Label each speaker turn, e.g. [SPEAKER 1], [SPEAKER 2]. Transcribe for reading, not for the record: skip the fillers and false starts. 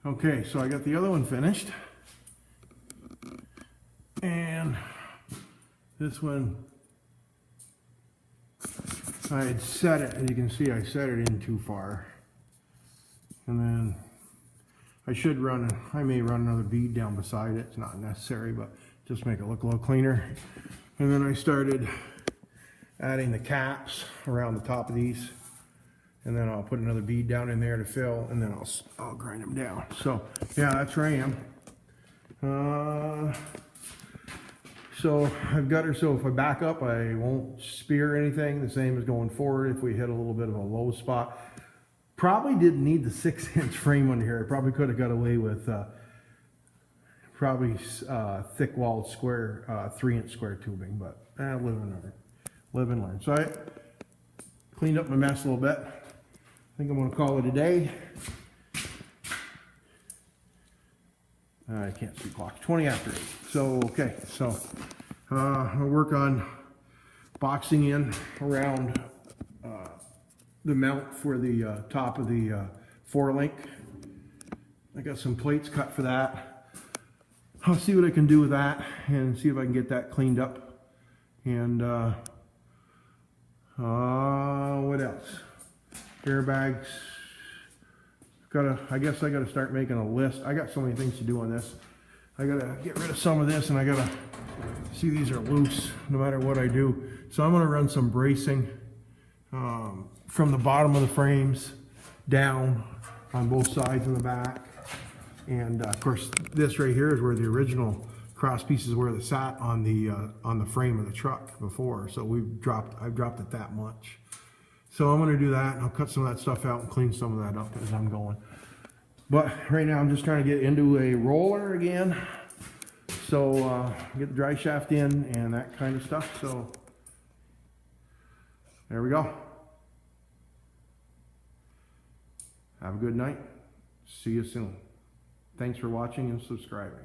[SPEAKER 1] Okay, so I got the other one finished. And this one, I had set it, as you can see, I set it in too far. And then I should run, I may run another bead down beside it. It's not necessary, but just make it look a little cleaner. And then I started adding the caps around the top of these. And then I'll put another bead down in there to fill, and then I'll grind them down. So yeah, that's where I am. So I've got her, so if I back up, I won't spear anything, the same as going forward if we hit a little bit of a low spot. Probably didn't need the 6-inch frame under here. I probably could have got away with thick walled square, 3-inch square tubing, but live and learn. So I cleaned up my mess a little bit. I think I'm going to call it a day. I can't see clocks. 20 after 8. So okay, so I'll work on boxing in around the mount for the top of the 4-link. I got some plates cut for that. I'll see what I can do with that and see if I can get that cleaned up. And what else? Airbags. I guess I gotta start making a list. I got so many things to do on this. I gotta get rid of some of this, and I gotta see these are loose no matter what I do. So I'm gonna run some bracing from the bottom of the frames down on both sides and the back. And of course, this right here is where the original cross pieces were that sat on the frame of the truck before. So I've dropped it that much. So I'm going to do that, and I'll cut some of that stuff out and clean some of that up as I'm going. But right now I'm just trying to get into a roller again. So get the dry shaft in and that kind of stuff. So there we go. Have a good night. See you soon. Thanks for watching and subscribing.